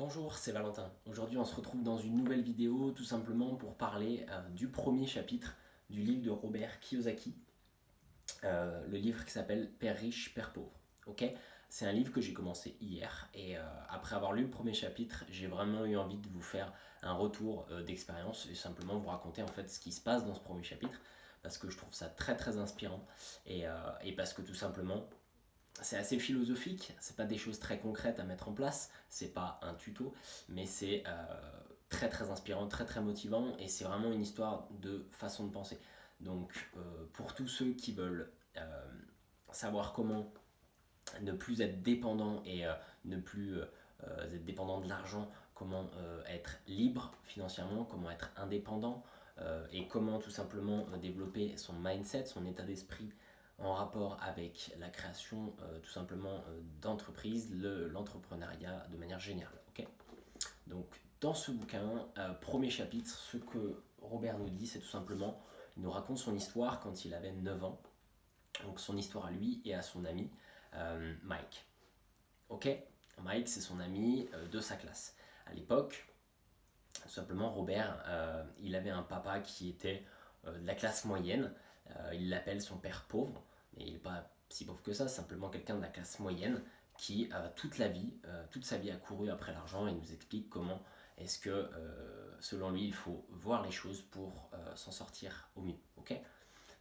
Bonjour, c'est Valentin. Aujourd'hui, on se retrouve dans une nouvelle vidéo tout simplement pour parler du premier chapitre du livre de Robert Kiyosaki, le livre qui s'appelle Père riche, Père pauvre. Ok. C'est un livre que j'ai commencé hier et après avoir lu le premier chapitre, j'ai vraiment eu envie de vous faire un retour d'expérience et simplement vous raconter en fait ce qui se passe dans ce premier chapitre parce que je trouve ça très très inspirant et parce que tout simplement c'est assez philosophique, c'est pas des choses très concrètes à mettre en place, c'est pas un tuto, mais c'est très très inspirant, très très motivant et c'est vraiment une histoire de façon de penser. Donc pour tous ceux qui veulent savoir comment ne plus être dépendant et ne plus être dépendant de l'argent, comment être libre financièrement, comment être indépendant et comment tout simplement développer son mindset, son état d'esprit en rapport avec la création tout simplement d'entreprises, l'entrepreneuriat de manière générale. Okay, donc dans ce bouquin, premier chapitre, ce que Robert nous dit, c'est tout simplement, il nous raconte son histoire quand il avait 9 ans, donc son histoire à lui et à son ami Mike. Ok. Mike, c'est son ami de sa classe. À l'époque, tout simplement, Robert, il avait un papa qui était de la classe moyenne. Il l'appelle son père pauvre, mais il n'est pas si pauvre que ça, c'est simplement quelqu'un de la classe moyenne qui, toute sa vie a couru après l'argent et nous explique comment est-ce que, selon lui, il faut voir les choses pour s'en sortir au mieux. Ok.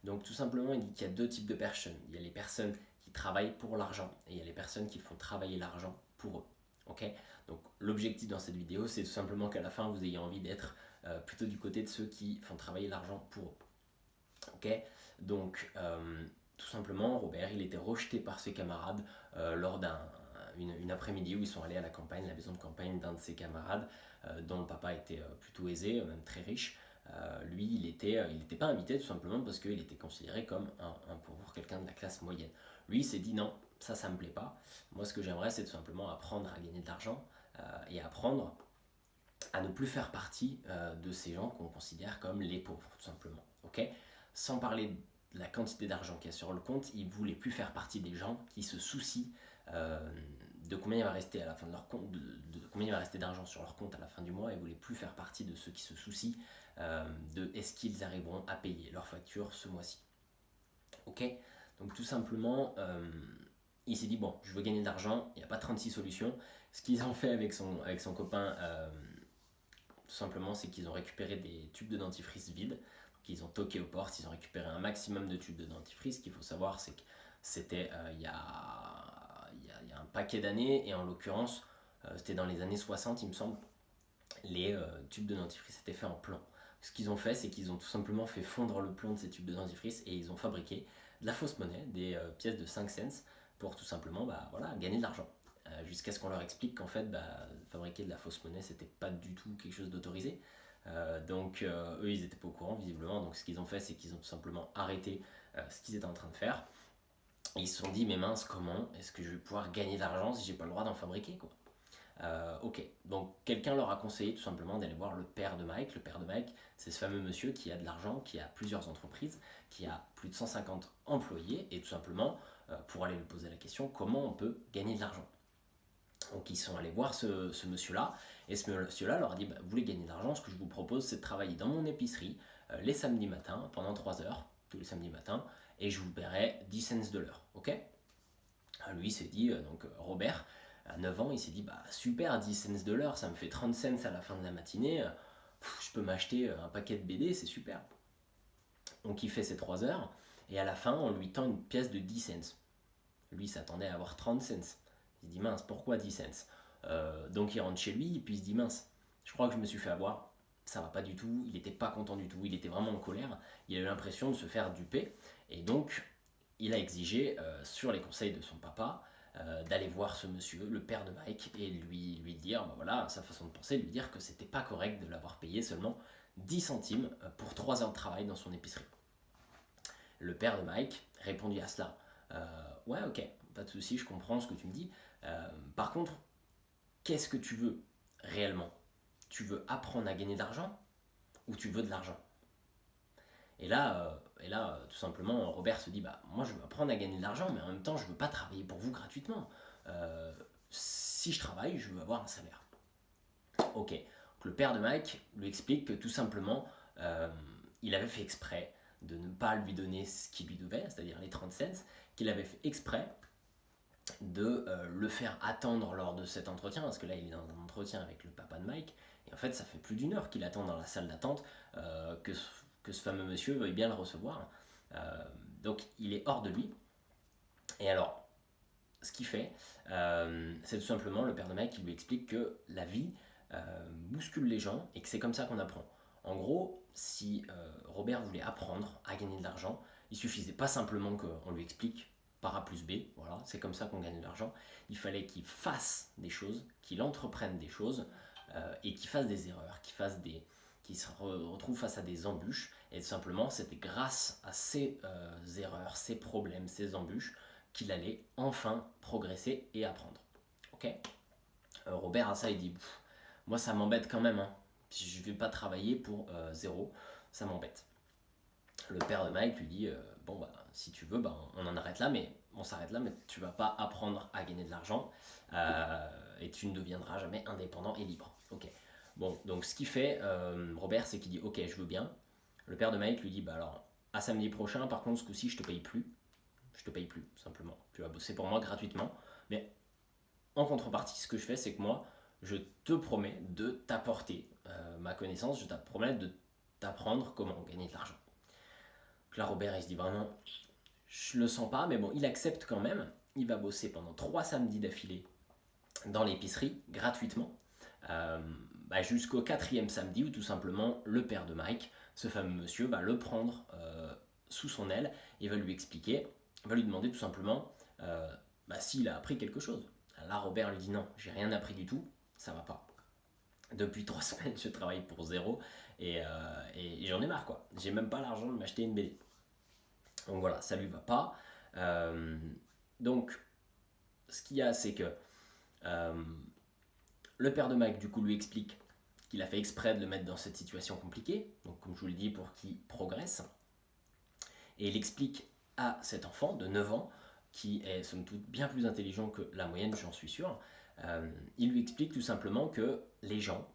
Donc tout simplement, il dit qu'il y a deux types de personnes. Il y a les personnes qui travaillent pour l'argent et il y a les personnes qui font travailler l'argent pour eux. Ok. Donc l'objectif dans cette vidéo, c'est tout simplement qu'à la fin, vous ayez envie d'être plutôt du côté de ceux qui font travailler l'argent pour eux. Ok. Donc tout simplement, Robert, il était rejeté par ses camarades lors une après-midi où ils sont allés à la campagne, la maison de campagne d'un de ses camarades, dont le papa était plutôt aisé, même très riche. Lui, il n'était pas invité tout simplement parce qu'il était considéré comme un pauvre, quelqu'un de la classe moyenne. Lui, il s'est dit non, ça me plaît pas. Moi, ce que j'aimerais, c'est tout simplement apprendre à gagner de l'argent et apprendre à ne plus faire partie de ces gens qu'on considère comme les pauvres, tout simplement. Ok. Sans parler de la quantité d'argent qu'il y a sur le compte, il ne voulait plus faire partie des gens qui se soucient euh, de combien il va rester à la fin de leur compte, de combien il va rester d'argent sur leur compte à la fin du mois, et voulait plus faire partie de ceux qui se soucient de est-ce qu'ils arriveront à payer leurs factures ce mois-ci. Ok. Donc tout simplement, il s'est dit bon, je veux gagner de l'argent, il n'y a pas 36 solutions. Ce qu'ils ont fait avec son copain, tout simplement, c'est qu'ils ont récupéré des tubes de dentifrice vides. Donc ils ont toqué aux portes, ils ont récupéré un maximum de tubes de dentifrice. Ce qu'il faut savoir, c'est que c'était il y a un paquet d'années, et en l'occurrence, c'était dans les années 60, il me semble, les tubes de dentifrice étaient faits en plomb. Ce qu'ils ont fait, c'est qu'ils ont tout simplement fait fondre le plomb de ces tubes de dentifrice et ils ont fabriqué de la fausse monnaie, des pièces de 5 cents, pour tout simplement voilà, gagner de l'argent. Jusqu'à ce qu'on leur explique qu'en fait, fabriquer de la fausse monnaie, c'était pas du tout quelque chose d'autorisé. Donc eux, ils étaient pas au courant visiblement. Donc ce qu'ils ont fait, c'est qu'ils ont tout simplement arrêté ce qu'ils étaient en train de faire. Et ils se sont dit, mais mince, comment est-ce que je vais pouvoir gagner de l'argent si j'ai pas le droit d'en fabriquer, quoi. Ok, donc quelqu'un leur a conseillé tout simplement d'aller voir le père de Mike. Le père de Mike, c'est ce fameux monsieur qui a de l'argent, qui a plusieurs entreprises, qui a plus de 150 employés, et tout simplement pour aller lui poser la question comment on peut gagner de l'argent. Donc ils sont allés voir ce monsieur-là, et ce monsieur-là leur a dit, vous voulez gagner de l'argent, ce que je vous propose, c'est de travailler dans mon épicerie les samedis matins, pendant 3 heures, tous les samedis matins, et je vous paierai 10 cents de l'heure. Ok. Lui s'est dit, donc Robert, à 9 ans, il s'est dit, super, 10 cents de l'heure, ça me fait 30 cents à la fin de la matinée, je peux m'acheter un paquet de BD, c'est super. Donc il fait ses 3 heures, et à la fin, on lui tend une pièce de 10 cents. Lui s'attendait à avoir 30 cents. Il se dit, mince, pourquoi 10 cents? Donc il rentre chez lui, et puis il se dit, mince, je crois que je me suis fait avoir, ça va pas du tout, il était pas content du tout, il était vraiment en colère, il a eu l'impression de se faire duper, et donc il a exigé, sur les conseils de son papa, d'aller voir ce monsieur, le père de Mike, et lui dire, voilà, sa façon de penser, lui dire que c'était pas correct de l'avoir payé seulement 10 centimes pour 3 heures de travail dans son épicerie. Le père de Mike répondit à cela, ouais, ok, pas de souci, je comprends ce que tu me dis. Par contre, qu'est-ce que tu veux réellement? Tu veux apprendre à gagner de l'argent ou tu veux de l'argent? Et là, tout simplement, Robert se dit, moi je veux apprendre à gagner de l'argent, mais en même temps, je veux pas travailler pour vous gratuitement. Si je travaille, je veux avoir un salaire. Ok. Donc, le père de Mike lui explique que tout simplement, il avait fait exprès de ne pas lui donner ce qu'il lui devait, c'est-à-dire les 30 cents, qu'il avait fait exprès de le faire attendre lors de cet entretien, parce que là il est dans un entretien avec le papa de Mike, et en fait ça fait plus d'1 heure qu'il attend dans la salle d'attente que ce fameux monsieur veuille bien le recevoir. Donc il est hors de lui. Et alors, ce qu'il fait, c'est tout simplement le père de Mike qui lui explique que la vie bouscule les gens et que c'est comme ça qu'on apprend. En gros, si Robert voulait apprendre à gagner de l'argent, il suffisait pas simplement qu'on lui explique par A plus B, voilà, c'est comme ça qu'on gagne de l'argent. Il fallait qu'il fasse des choses, qu'il entreprenne des choses et qu'il fasse des erreurs, qu'il se retrouve face à des embûches. Et tout simplement, c'était grâce à ces erreurs, ces problèmes, ces embûches qu'il allait enfin progresser et apprendre. Ok. Robert à ça il dit moi ça m'embête quand même, hein. Je ne vais pas travailler pour zéro, ça m'embête. Le père de Mike lui dit bon bah si tu veux bah, on en arrête là, mais on s'arrête là, mais tu vas pas apprendre à gagner de l'argent et tu ne deviendras jamais indépendant et libre. Ok. Bon, donc ce qu'il fait Robert, c'est qu'il dit ok je veux bien. Le père de Mike lui dit bah alors à samedi prochain, par contre ce coup-ci je te paye plus, simplement. Tu vas bosser pour moi gratuitement, mais en contrepartie, ce que je fais, c'est que moi, je te promets de t'apporter ma connaissance, je te promets de t'apprendre comment gagner de l'argent. Donc là, Robert, il se dit vraiment, je le sens pas, mais bon, il accepte quand même. Il va bosser pendant 3 samedis d'affilée dans l'épicerie, gratuitement, jusqu'au 4e samedi, où tout simplement, le père de Mike, ce fameux monsieur, va le prendre sous son aile et va lui expliquer, va lui demander tout simplement s'il a appris quelque chose. Là, Robert lui dit non, j'ai rien appris du tout, ça va pas. Depuis 3 semaines, je travaille pour zéro et j'en ai marre quoi. J'ai même pas l'argent de m'acheter une BD. Donc voilà, ça lui va pas. Donc, ce qu'il y a, c'est que le père de Mike, du coup, lui explique qu'il a fait exprès de le mettre dans cette situation compliquée, donc comme je vous l'ai dit, pour qu'il progresse. Et il explique à cet enfant de 9 ans, qui est somme toute bien plus intelligent que la moyenne, j'en suis sûr, il lui explique tout simplement que les gens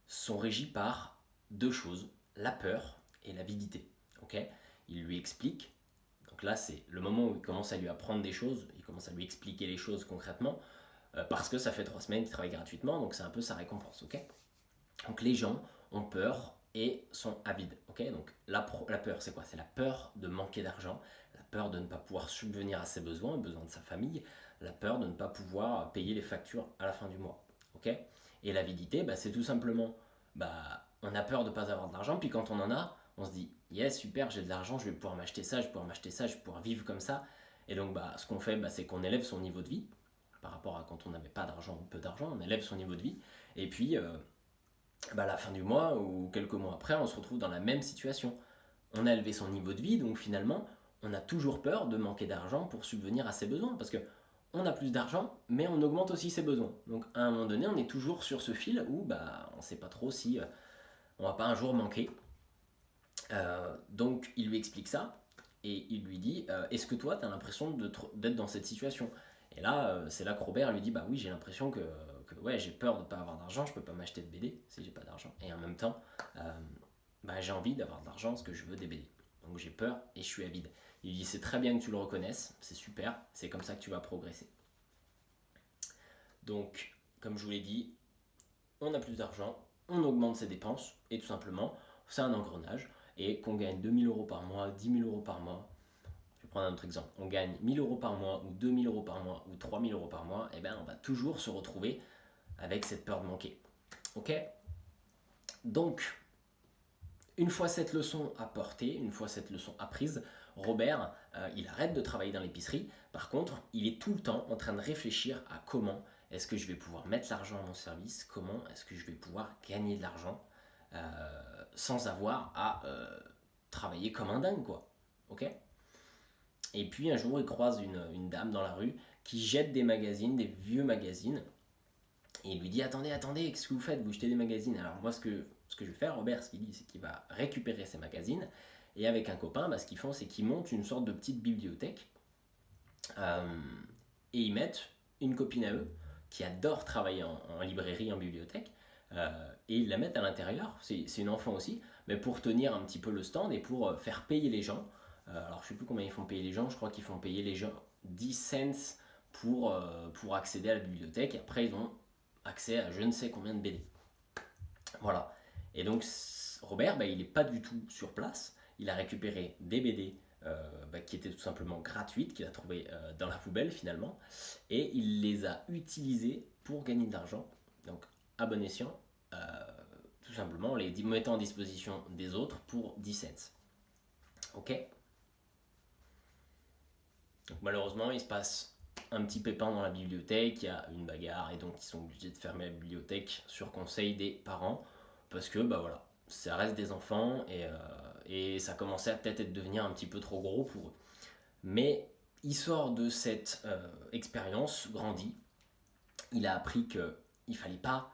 sont régis par 2 choses, la peur et l'avidité. Okay, il lui explique, donc là c'est le moment où il commence à lui apprendre des choses, il commence à lui expliquer les choses concrètement, parce que ça fait 3 semaines qu'il travaille gratuitement, donc c'est un peu sa récompense. Okay, donc les gens ont peur et sont avides. Okay, donc la peur, c'est quoi? C'est la peur de manquer d'argent, la peur de ne pas pouvoir subvenir à ses besoins, aux besoins de sa famille, la peur de ne pas pouvoir payer les factures à la fin du mois. Okay, et l'avidité, c'est tout simplement, on a peur de ne pas avoir de l'argent, puis quand on en a, on se dit, yes, super, j'ai de l'argent, je vais pouvoir m'acheter ça, je vais pouvoir m'acheter ça, je vais pouvoir vivre comme ça. Et donc, ce qu'on fait, c'est qu'on élève son niveau de vie, par rapport à quand on n'avait pas d'argent ou peu d'argent, on élève son niveau de vie, et puis à la fin du mois ou quelques mois après, on se retrouve dans la même situation. On a élevé son niveau de vie, donc finalement, on a toujours peur de manquer d'argent pour subvenir à ses besoins, parce que on a plus d'argent, mais on augmente aussi ses besoins. Donc à un moment donné, on est toujours sur ce fil où on ne sait pas trop si on va pas un jour manquer. Donc il lui explique ça, et il lui dit est-ce que toi, tu as l'impression d'être dans cette situation? Et là, c'est là que Robert lui dit oui, j'ai l'impression que ouais, j'ai peur de ne pas avoir d'argent, je peux pas m'acheter de BD si j'ai pas d'argent. Et en même temps, j'ai envie d'avoir de l'argent parce que je veux des BD. Donc j'ai peur et je suis avide. Il dit c'est très bien que tu le reconnaisses, c'est super, c'est comme ça que tu vas progresser. Donc, comme je vous l'ai dit, on a plus d'argent, on augmente ses dépenses, et tout simplement, c'est un engrenage. Et qu'on gagne 2 000 € par mois, 10 000 € par mois, je vais prendre un autre exemple, on gagne 1 000 € par mois, ou 2 000 € par mois, ou 3 000 € par mois, et on va toujours se retrouver avec cette peur de manquer. Ok? Donc, une fois cette leçon apportée, une fois cette leçon apprise, Robert, il arrête de travailler dans l'épicerie. Par contre, il est tout le temps en train de réfléchir à comment est-ce que je vais pouvoir mettre l'argent à mon service, comment est-ce que je vais pouvoir gagner de l'argent sans avoir à travailler comme un dingue, quoi. Ok? Et puis un jour, il croise une dame dans la rue qui jette des magazines, des vieux magazines, et il lui dit attendez, qu'est-ce que vous faites? Vous jetez des magazines. Alors moi, ce que je vais faire, Robert, ce qu'il dit, c'est qu'il va récupérer ces magazines, et avec un copain, ce qu'ils font, c'est qu'ils montent une sorte de petite bibliothèque, et ils mettent une copine à eux qui adore travailler en librairie, en bibliothèque, et ils la mettent à l'intérieur, c'est une enfant aussi, mais pour tenir un petit peu le stand et pour faire payer les gens. Alors je sais plus combien ils font payer les gens, je crois qu'ils font payer les gens 10 cents pour accéder à la bibliothèque. Et après ils ont accès à je ne sais combien de BD. Voilà. Et donc Robert, il n'est pas du tout sur place. Il a récupéré des BD qui étaient tout simplement gratuites, qu'il a trouvées dans la poubelle finalement, et il les a utilisées pour gagner de l'argent. Donc à bon escient, tout simplement les mettant à disposition des autres pour 10 cents. Ok. Donc malheureusement, il se passe un petit pépin dans la bibliothèque, il y a une bagarre et donc ils sont obligés de fermer la bibliothèque sur conseil des parents parce que voilà, ça reste des enfants et ça commençait à peut-être devenir un petit peu trop gros pour eux. Mais il sort de cette expérience grandi, il a appris qu'il ne fallait pas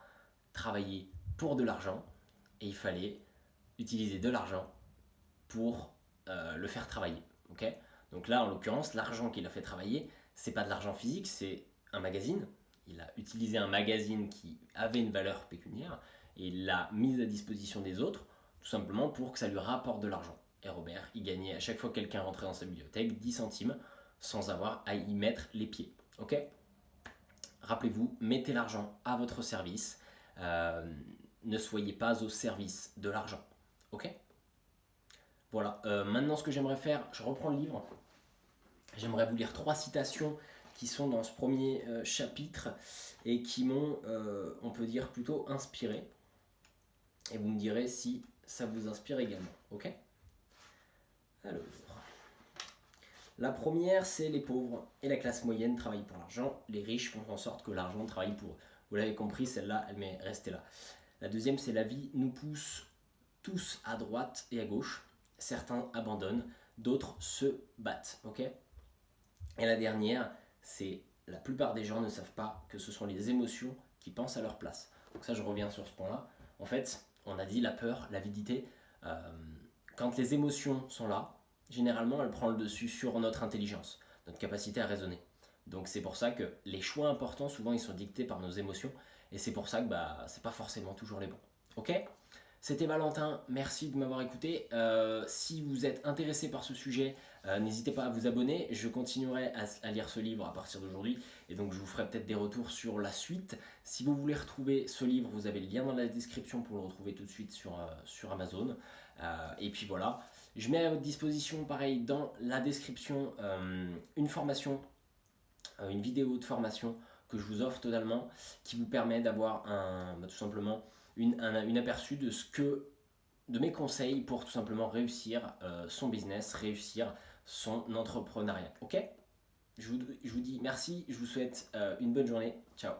travailler pour de l'argent et il fallait utiliser de l'argent pour le faire travailler. Ok. Donc là, en l'occurrence, l'argent qu'il a fait travailler, c'est pas de l'argent physique, c'est un magazine. Il a utilisé un magazine qui avait une valeur pécuniaire et il l'a mis à disposition des autres, tout simplement pour que ça lui rapporte de l'argent. Et Robert, il gagnait à chaque fois que quelqu'un rentrait dans sa bibliothèque 10 centimes sans avoir à y mettre les pieds. Ok. Rappelez-vous, mettez l'argent à votre service. Ne soyez pas au service de l'argent. Ok. Voilà. Maintenant, ce que j'aimerais faire, je reprends le livre. J'aimerais vous lire 3 citations qui sont dans ce premier chapitre et qui m'ont, on peut dire, plutôt inspiré. Et vous me direz si ça vous inspire également. Ok. Alors, la première, c'est les pauvres et la classe moyenne travaillent pour l'argent. Les riches font en sorte que l'argent travaille pour eux. Vous l'avez compris, celle-là, elle m'est restée là. La deuxième, c'est la vie nous pousse tous à droite et à gauche. Certains abandonnent, d'autres se battent. Ok. Et la dernière, c'est la plupart des gens ne savent pas que ce sont les émotions qui pensent à leur place. Donc ça, je reviens sur ce point-là. En fait, on a dit la peur, l'avidité. Quand les émotions sont là, généralement, elles prennent le dessus sur notre intelligence, notre capacité à raisonner. Donc c'est pour ça que les choix importants, souvent, ils sont dictés par nos émotions. Et c'est pour ça que c'est pas forcément toujours les bons. Ok. C'était Valentin, merci de m'avoir écouté. Si vous êtes intéressé par ce sujet, n'hésitez pas à vous abonner. Je continuerai à lire ce livre à partir d'aujourd'hui et donc je vous ferai peut-être des retours sur la suite. Si vous voulez retrouver ce livre, vous avez le lien dans la description pour le retrouver tout de suite sur Amazon. Et puis voilà, je mets à votre disposition, pareil, dans la description, une formation, une vidéo de formation que je vous offre totalement, qui vous permet d'avoir tout simplement un aperçu de mes conseils pour tout simplement réussir son business, réussir son entrepreneuriat. Ok. Je vous dis merci, je vous souhaite une bonne journée. Ciao.